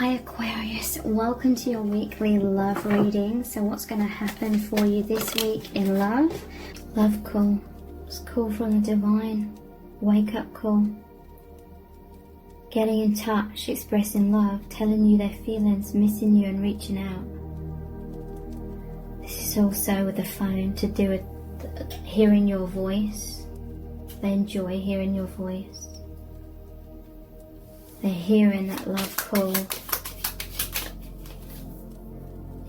Hi Aquarius, welcome to your weekly love reading. So what's going to happen for you this week in love? Love call. It's a call from the divine. Wake up call. Getting in touch, expressing love, telling you their feelings, missing you and reaching out. This is also with the phone to do with hearing your voice. They enjoy hearing your voice. They're hearing that love call.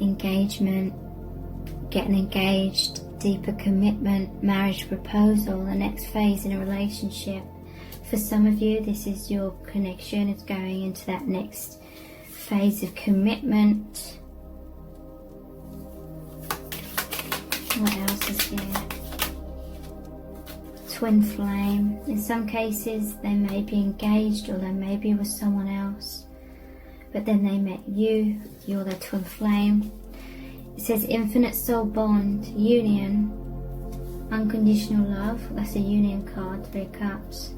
Engagement, getting engaged, deeper commitment, marriage proposal, the next phase in a relationship. For some of you, this is your connection. It's going into that next phase of commitment. What else is here? Twin flame. In some cases, they may be engaged or they may be with someone else. But then they met you, you're their twin flame. It says infinite soul bond, union, unconditional love. That's a union card, 3 cups.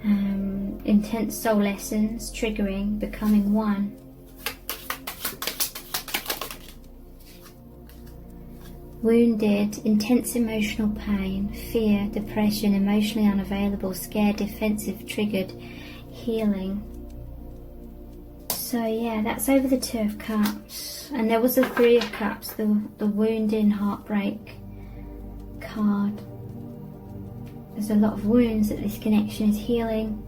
Intense soul lessons, triggering, becoming one. Wounded, intense emotional pain, fear, depression, emotionally unavailable, scared, defensive, triggered, healing. So yeah, that's over the 2 of Cups. And there was a 3 of Cups, the wounding, heartbreak card. There's a lot of wounds that this connection is healing.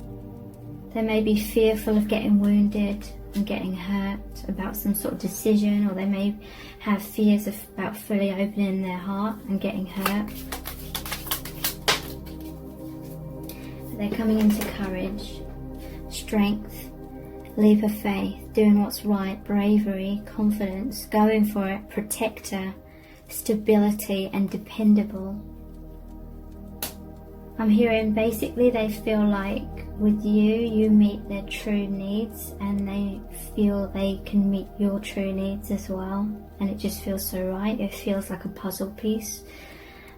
They may be fearful of getting wounded and getting hurt about some sort of decision, or they may have fears about fully opening their heart and getting hurt. But they're coming into courage, strength, leap of faith, doing what's right, bravery, confidence, going for it, protector, stability and dependable. I'm hearing basically they feel like with you meet their true needs, and they feel they can meet your true needs as well, and it just feels so right. It feels like a puzzle piece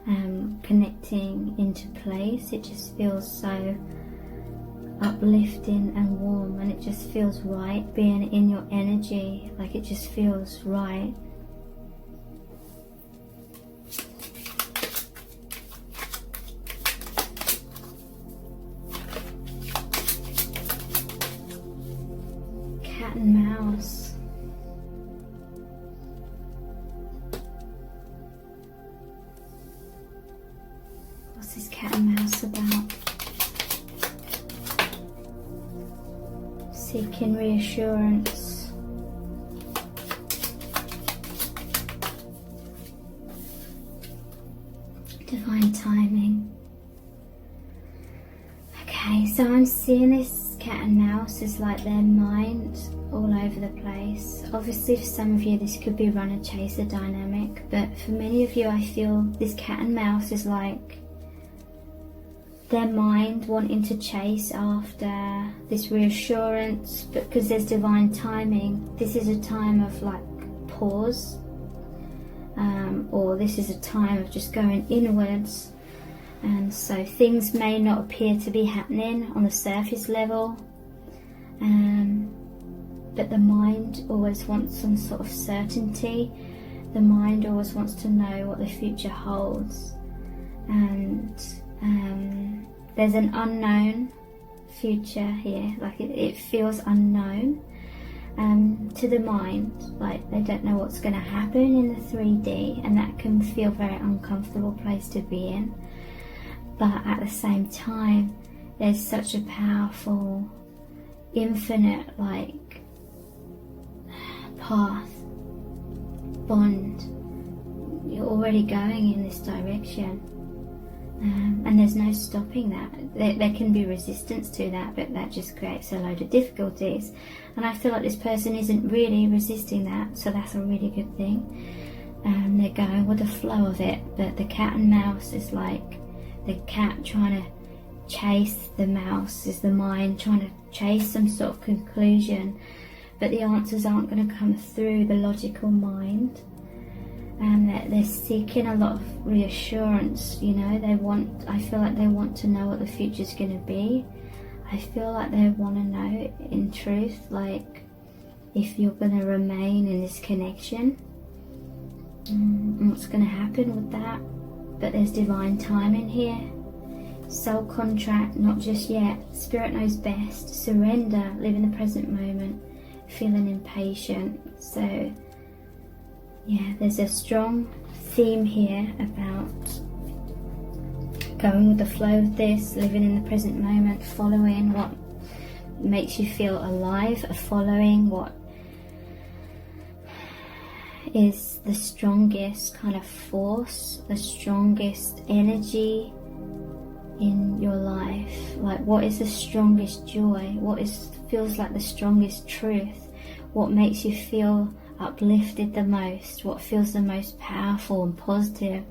connecting into place. It just feels so uplifting and warm, and it just feels right being in your energy. Like it just feels right. Cat and mouse. What's this cat and mouse about? Seeking reassurance. Divine timing. Okay, so I'm seeing this cat and mouse as like their mind all over the place. Obviously for some of you this could be runner chaser dynamic, but for many of you I feel this cat and mouse is like their mind wanting to chase after this reassurance, but because there's divine timing, this is a time of like pause, or this is a time of just going inwards. And so things may not appear to be happening on the surface level, but the mind always wants some sort of certainty. The mind always wants to know what the future holds, and there's an unknown future here. Like it feels unknown to the mind, like they don't know what's going to happen in the 3D, and that can feel a very uncomfortable place to be in. But at the same time, there's such a powerful, infinite, like, path, bond. You're already going in this direction. And there's no stopping that. There can be resistance to that, but that just creates a load of difficulties. And I feel like this person isn't really resisting that, so that's a really good thing. They're going with the flow of it, but the cat and mouse is like, the cat trying to chase the mouse is the mind trying to chase some sort of conclusion, but the answers aren't going to come through the logical mind, and they're seeking a lot of reassurance. You know, I feel like they want to know what the future's going to be. I feel like they want to know in truth, like if you're going to remain in this connection, and what's going to happen with that. But there's divine timing here. Soul contract, not just yet. Spirit knows best. Surrender, live in the present moment, feeling impatient. So yeah, there's a strong theme here about going with the flow of this, living in the present moment, following what makes you feel alive, following what is the strongest kind of force, the strongest energy in your life. Like, what is the strongest joy? What feels like the strongest truth? What makes you feel uplifted the most? What feels the most powerful and positive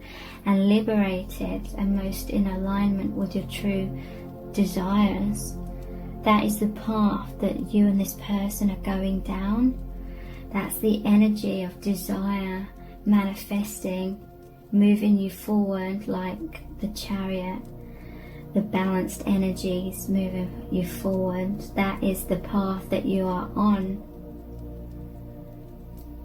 and liberated and most in alignment with your true desires? That is the path that you and this person are going down. That's the energy of desire manifesting, moving you forward like the chariot. The balanced energies moving you forward. That is the path that you are on.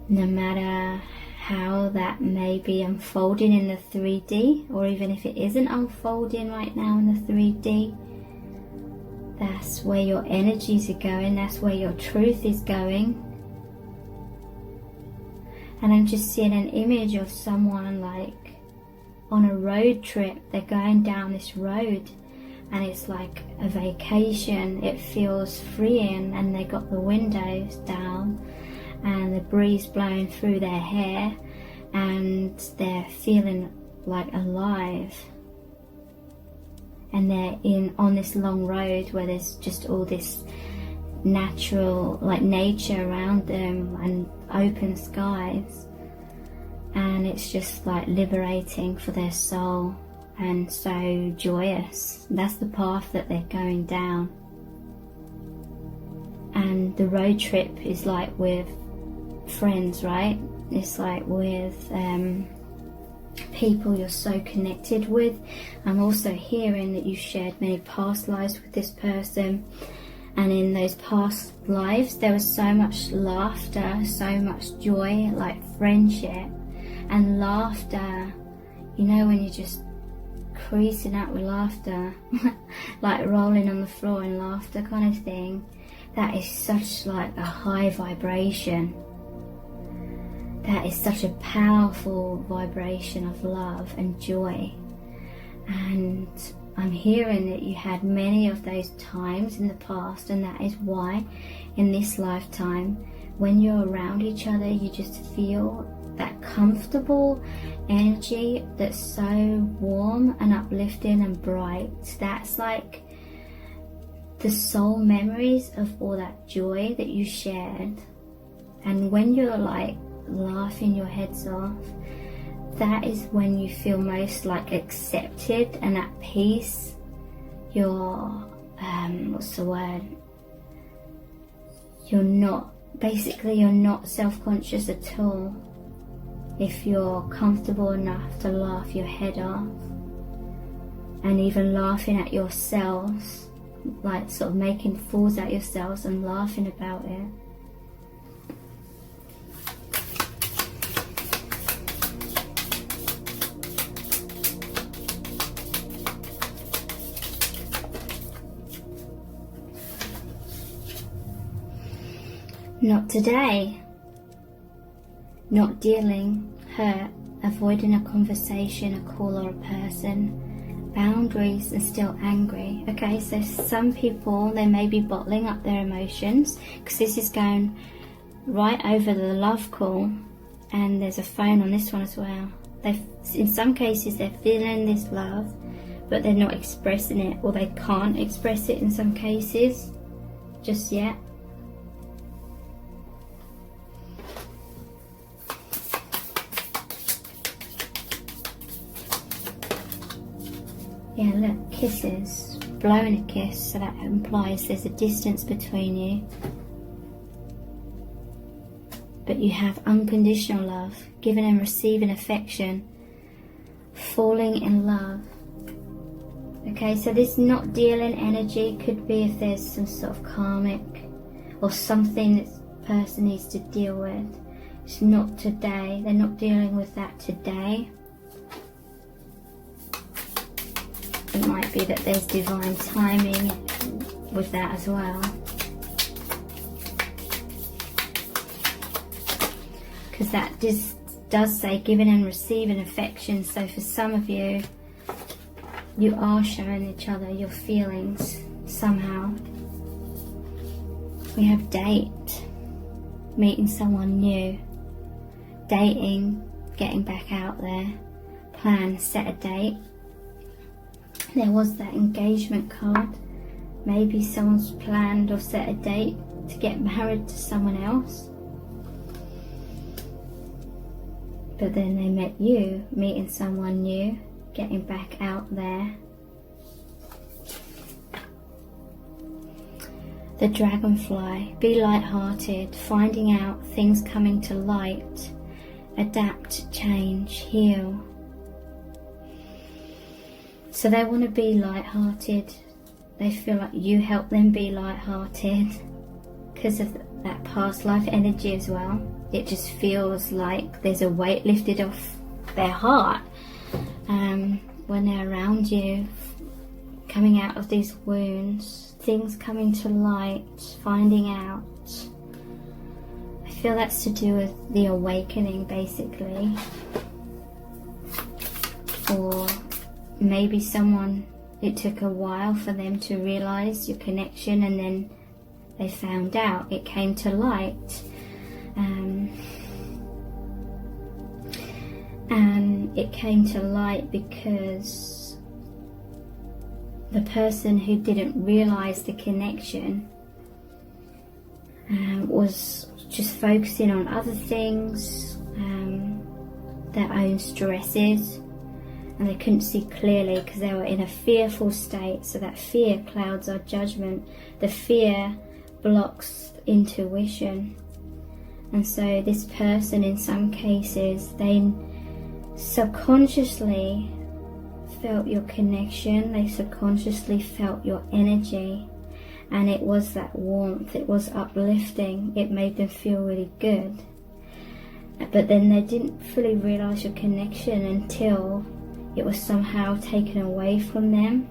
No matter how that may be unfolding in the 3D, or even if it isn't unfolding right now in the 3D, that's where your energies are going, that's where your truth is going. And I'm just seeing an image of someone like on a road trip. They're going down this road and it's like a vacation. It feels freeing, and they got the windows down and the breeze blowing through their hair, and they're feeling like alive. And they're on this long road where there's just all this natural, like nature around them and open skies, and it's just like liberating for their soul and so joyous. That's the path that they're going down. And the road trip is like with friends, right? It's like with people you're so connected with. I'm also hearing that you shared many past lives with this person, and in those past lives there was so much laughter, so much joy, like friendship and laughter. You know, when you're just creasing out with laughter like rolling on the floor in laughter kind of thing. That is such like a high vibration. That is such a powerful vibration of love and joy. And I'm hearing that you had many of those times in the past, and that is why in this lifetime, when you're around each other, you just feel that comfortable energy that's so warm and uplifting and bright. That's like the soul memories of all that joy that you shared. And when you're like laughing your heads off, that is when you feel most like accepted and at peace. You're what's the word, you're not self-conscious at all if you're comfortable enough to laugh your head off, and even laughing at yourselves, like sort of making fools out yourselves and laughing about it. Not today. Not dealing, hurt, avoiding a conversation, a call or a person, boundaries and still angry. Okay, so some people, they may be bottling up their emotions, because this is going right over the love call, and there's a phone on this one as well. In some cases they're feeling this love, but they're not expressing it, or they can't express it in some cases just yet. Yeah, look, kisses, blowing a kiss, so that implies there's a distance between you. But you have unconditional love, giving and receiving affection, falling in love. Okay, so this not dealing energy could be if there's some sort of karmic or something that's person needs to deal with. It's not today. They're not dealing with that today. It might be that there's divine timing with that as well. Because that just does say giving and receiving affection. So for some of you, you are showing each other your feelings somehow. We have date, meeting someone new, dating, getting back out there, plan, set a date. There was that engagement card. Maybe someone's planned or set a date to get married to someone else. But then they met you, meeting someone new, getting back out there. The dragonfly, be light-hearted, finding out things coming to light, adapt, change, heal. So they want to be light-hearted. They feel like you help them be light-hearted because of that past life energy as well. It just feels like there's a weight lifted off their heart when they're around you, coming out of these wounds, things coming to light, finding out. I feel that's to do with the awakening, basically. Or maybe someone, it took a while for them to realize your connection, and then they found out, it came to light. And it came to light because the person who didn't realize the connection was just focusing on other things, their own stresses, and they couldn't see clearly because they were in a fearful state. So that fear clouds our judgment. The fear blocks intuition. And so this person, in some cases, they subconsciously felt your connection, they subconsciously felt your energy, and it was that warmth, it was uplifting, it made them feel really good. But then they didn't fully realize your connection until it was somehow taken away from them,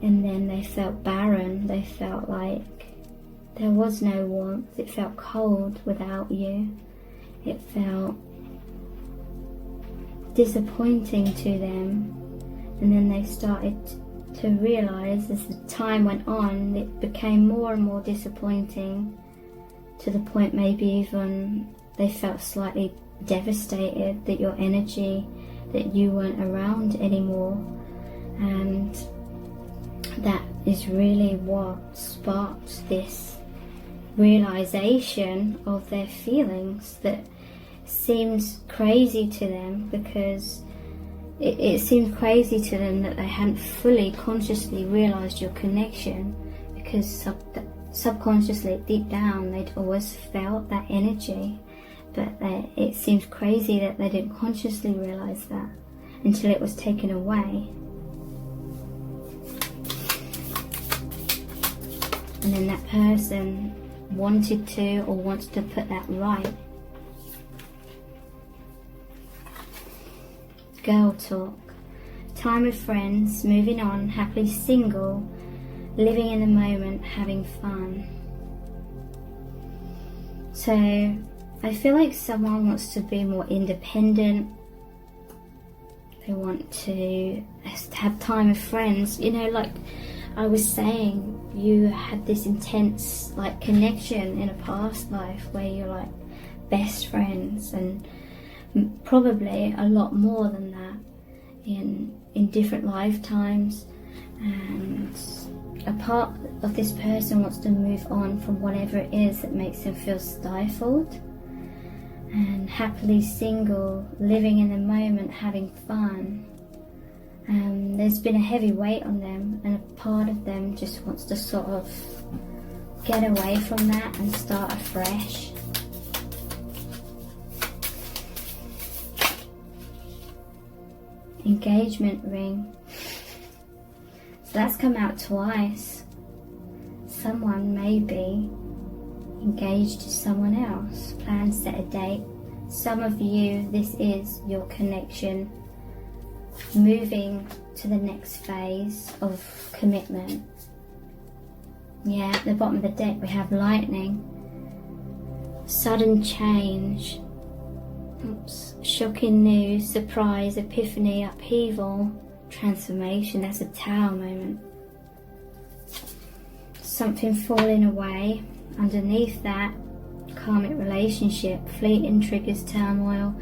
and then they felt barren. They felt like there was no warmth. It felt cold without you. It felt disappointing to them. And then they started to realize, as the time went on, it became more and more disappointing, to the point maybe even they felt slightly devastated that your energy, that you weren't around anymore. And that is really what sparked this realization of their feelings, that seems crazy to them, because it seemed crazy to them that they hadn't fully consciously realized your connection, because subconsciously, deep down, they'd always felt that energy. But it seems crazy that they didn't consciously realize that until it was taken away. And then that person wanted to, or wants to, put that right. Girl talk. Time with friends, moving on, happily single, living in the moment, having fun. So I feel like someone wants to be more independent. They want to have time with friends. You know, like I was saying, you had this intense like connection in a past life where you're like best friends, and probably a lot more than that in different lifetimes. And a part of this person wants to move on from whatever it is that makes them feel stifled. And happily single, living in the moment, having fun. There's been a heavy weight on them, and a part of them just wants to sort of get away from that and start afresh. Engagement ring. So that's come out twice. Someone maybe engaged to someone else, plan, set a date. Some of you, this is your connection moving to the next phase of commitment. Yeah, at the bottom of the deck we have lightning, sudden change, shocking news, surprise, epiphany, upheaval, transformation. That's a Tower moment. Something falling away. Underneath that, karmic relationship, fleeting triggers, turmoil,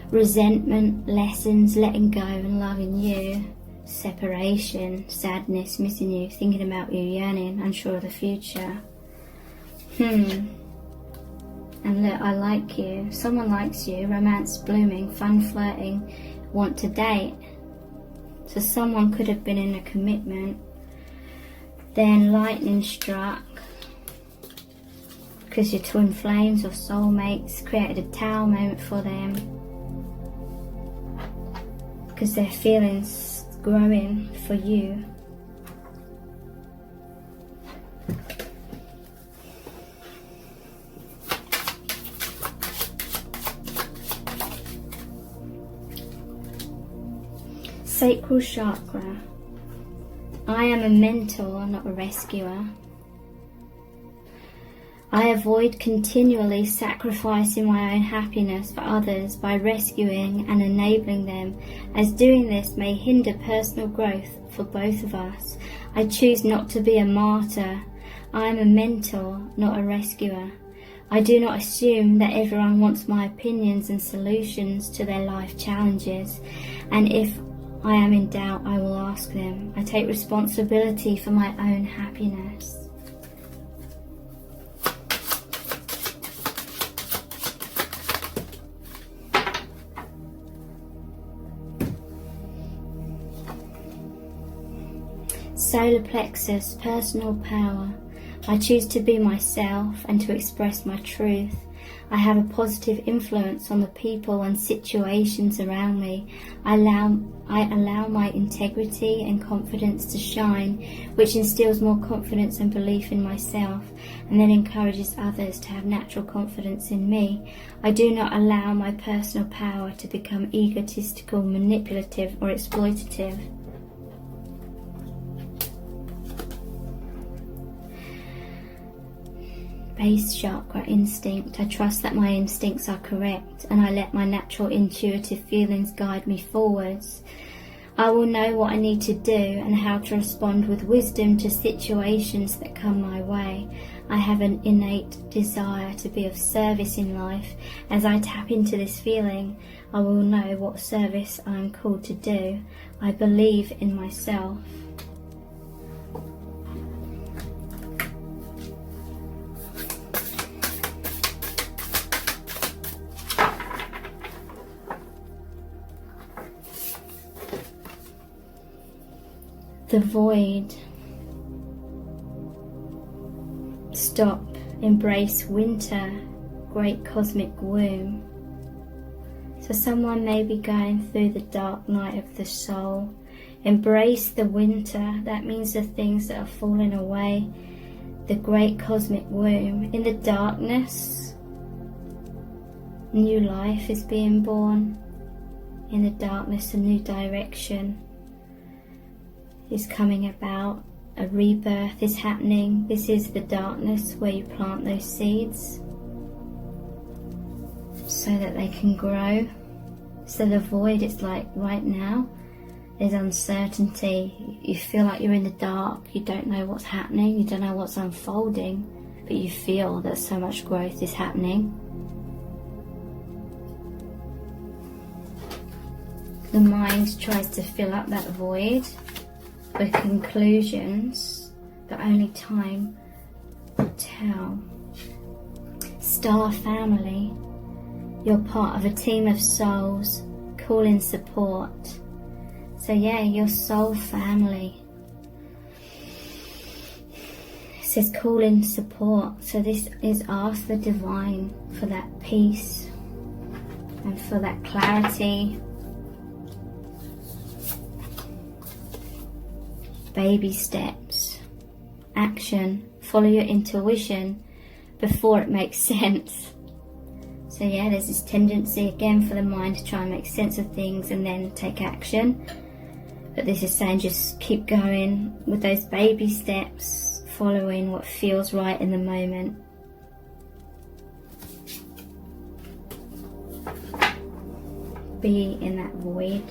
resentment, lessons, letting go and loving you, separation, sadness, missing you, thinking about you, yearning, unsure of the future. And look, I like you, someone likes you, romance blooming, fun flirting, want to date. So someone could have been in a commitment, then lightning struck, because your twin flames or soulmates created a Tower moment for them, because their feelings growing for you. Sacral chakra. I am a mentor, not a rescuer. I avoid continually sacrificing my own happiness for others by rescuing and enabling them, as doing this may hinder personal growth for both of us. I choose not to be a martyr. I am a mentor, not a rescuer. I do not assume that everyone wants my opinions and solutions to their life challenges, and if I am in doubt, I will ask them. I take responsibility for my own happiness. Solar plexus, personal power. I choose to be myself and to express my truth. I have a positive influence on the people and situations around me. I allow my integrity and confidence to shine, which instills more confidence and belief in myself, and then encourages others to have natural confidence in me. I do not allow my personal power to become egotistical, manipulative, or exploitative. Base chakra, instinct. I trust that my instincts are correct, and I let my natural intuitive feelings guide me forwards. I will know what I need to do and how to respond with wisdom to situations that come my way. I have an innate desire to be of service in life. As I tap into this feeling, I will know what service I am called to do. I believe in myself. The void. Stop, embrace winter, great cosmic womb. So someone may be going through the dark night of the soul. Embrace the winter. That means the things that are falling away. The great cosmic womb. In the darkness, new life is being born. In the darkness, a new direction is coming about. A rebirth is happening. This is the darkness where you plant those seeds so that they can grow. So the void, it's like right now there's uncertainty. You feel like you're in the dark. You don't know what's happening. You don't know what's unfolding, but you feel that so much growth is happening. The mind tries to fill up that void with conclusions, but only time will tell. Star family. You're part of a team of souls, calling support. So yeah, your soul family. It says calling support. So this is ask the divine for that peace and for that clarity. Baby steps, action, follow your intuition, before it makes sense. So yeah, there's this tendency again for the mind to try and make sense of things and then take action. But this is saying just keep going with those baby steps, following what feels right in the moment. Be in that void.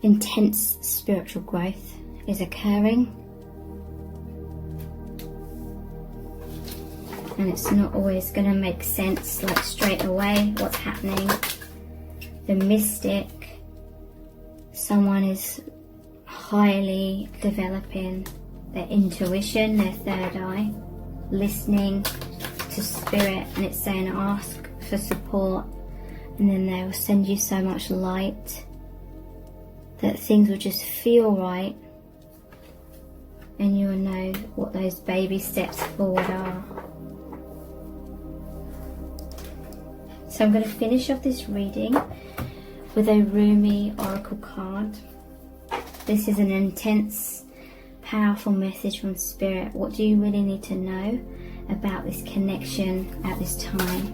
Intense spiritual growth is occurring, and it's not always going to make sense like straight away what's happening. The mystic, someone is highly developing their intuition, their third eye, listening to spirit, and it's saying ask for support, and then they will send you so much light that things will just feel right, and you will know what those baby steps forward are. So I'm going to finish off this reading with a Rumi oracle card. This is an intense, powerful message from Spirit. What do you really need to know about this connection at this time?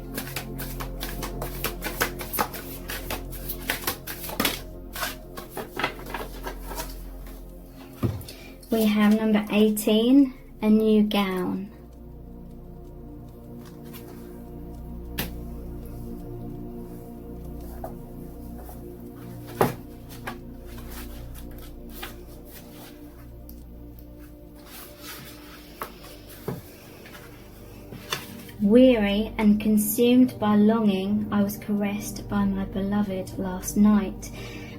We have number 18, a new gown. Weary and consumed by longing, I was caressed by my beloved last night.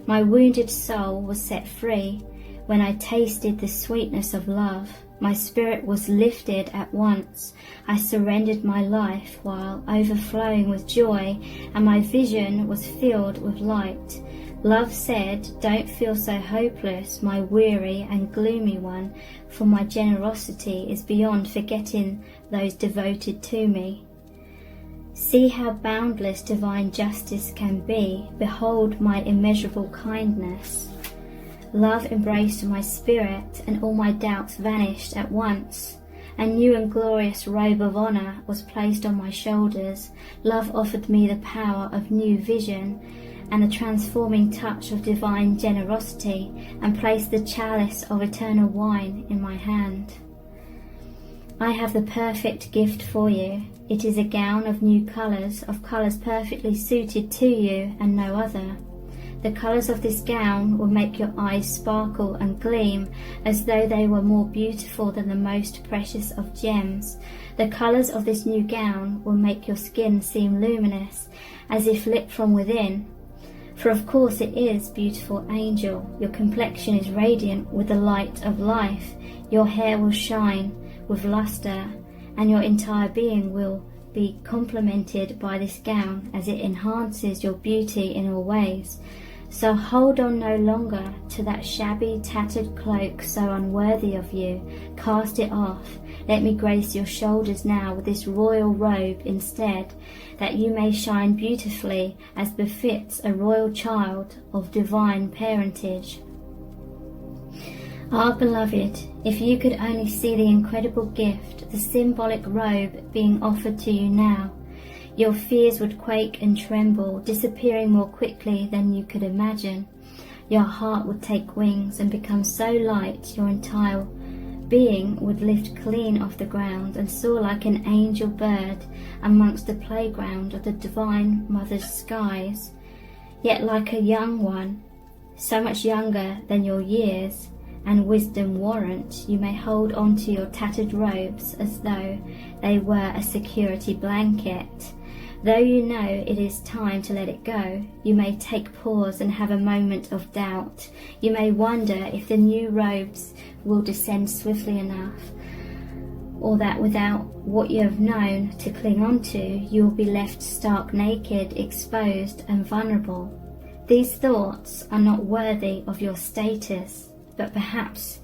My wounded soul was set free when I tasted the sweetness of love. My spirit was lifted at once. I surrendered my life while overflowing with joy, and my vision was filled with light. Love said, "Don't feel so hopeless, my weary and gloomy one, for my generosity is beyond forgetting those devoted to me. See how boundless divine justice can be. Behold my immeasurable kindness." Love embraced my spirit, and all my doubts vanished at once. A new and glorious robe of honour was placed on my shoulders. Love offered me the power of new vision and a transforming touch of divine generosity, and placed the chalice of eternal wine in my hand. I have the perfect gift for you. It is a gown of new colours, of colours perfectly suited to you and no other. The colours of this gown will make your eyes sparkle and gleam as though they were more beautiful than the most precious of gems. The colours of this new gown will make your skin seem luminous, as if lit from within. For of course it is, beautiful angel. Your complexion is radiant with the light of life. Your hair will shine with lustre, and your entire being will be complemented by this gown as it enhances your beauty in all ways. So hold on no longer to that shabby, tattered cloak so unworthy of you. Cast it off. Let me grace your shoulders now with this royal robe instead, that you may shine beautifully as befits a royal child of divine parentage. Ah, beloved, if you could only see the incredible gift, the symbolic robe being offered to you now, your fears would quake and tremble, disappearing more quickly than you could imagine. Your heart would take wings and become so light your entire being would lift clean off the ground and soar like an angel bird amongst the playground of the Divine Mother's skies. Yet like a young one, so much younger than your years and wisdom warrant, you may hold on to your tattered robes as though they were a security blanket. Though you know it is time to let it go, you may take pause and have a moment of doubt. You may wonder if the new robes will descend swiftly enough, or that without what you have known to cling on to, you will be left stark naked, exposed and vulnerable. These thoughts are not worthy of your status, but perhaps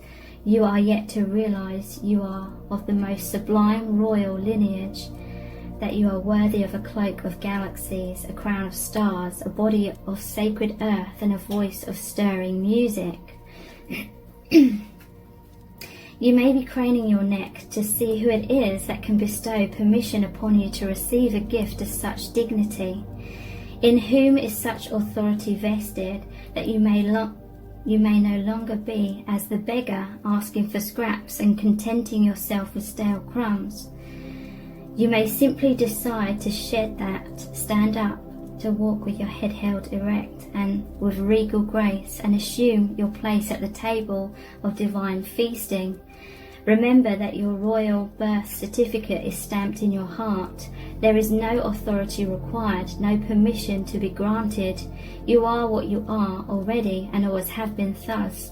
you are yet to realize you are of the most sublime royal lineage, that you are worthy of a cloak of galaxies, a crown of stars, a body of sacred earth, and a voice of stirring music. You may be craning your neck to see who it is that can bestow permission upon you to receive a gift of such dignity. In whom is such authority vested that you may no longer be as the beggar asking for scraps and contenting yourself with stale crumbs. You may simply decide to shed that, stand up, to walk with your head held erect and with regal grace, and assume your place at the table of divine feasting. Remember that your royal birth certificate is stamped in your heart. There is no authority required, no permission to be granted. You are what you are already and always have been thus.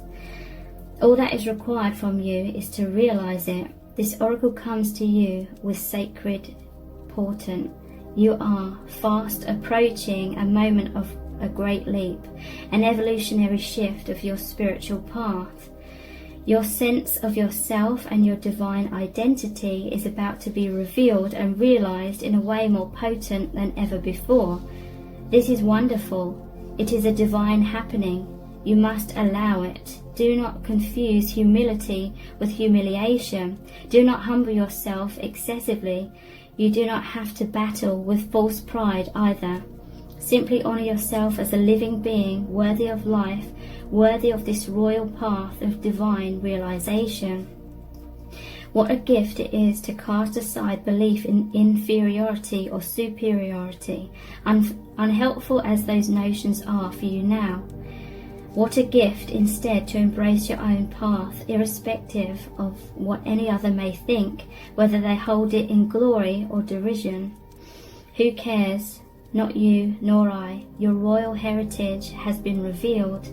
All that is required from you is to realize it. This oracle comes to you with sacred portent. You are fast approaching a moment of a great leap, an evolutionary shift of your spiritual path. Your sense of yourself and your divine identity is about to be revealed and realized in a way more potent than ever before. This is wonderful. It is a divine happening. You must allow it. Do not confuse humility with humiliation. Do not humble yourself excessively. You do not have to battle with false pride either. Simply honor yourself as a living being, worthy of life, worthy of this royal path of divine realization. What a gift it is to cast aside belief in inferiority or superiority, unhelpful as those notions are for you now. What a gift instead to embrace your own path, irrespective of what any other may think, whether they hold it in glory or derision. Who cares? Not you nor I. Your royal heritage has been revealed,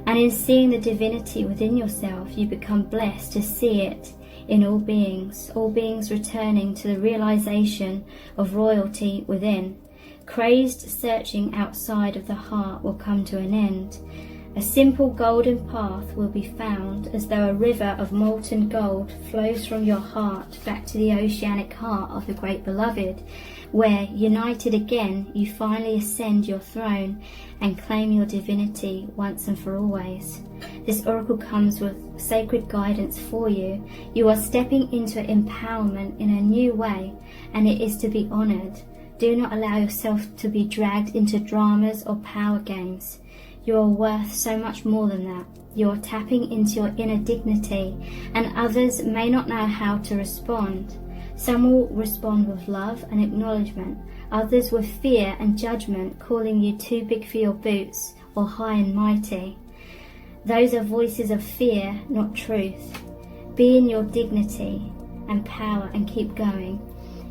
and in seeing the divinity within yourself, you become blessed to see it in all beings returning to the realization of royalty within. Crazed searching outside of the heart will come to an end. A simple golden path will be found, as though a river of molten gold flows from your heart back to the oceanic heart of the great beloved, where, united again, you finally ascend your throne and claim your divinity once and for always. This oracle comes with sacred guidance for you. You are stepping into empowerment in a new way, and it is to be honored. Do not allow yourself to be dragged into dramas or power games. You are worth so much more than that. You are tapping into your inner dignity, and others may not know how to respond. Some will respond with love and acknowledgement, others with fear and judgment, calling you too big for your boots or high and mighty. Those are voices of fear, not truth. Be in your dignity and power and keep going.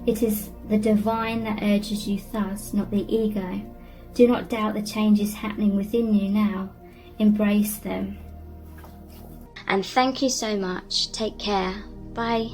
It is the divine that urges you thus, not the ego. Do not doubt the changes happening within you now. Embrace them. And thank you so much. Take care. Bye.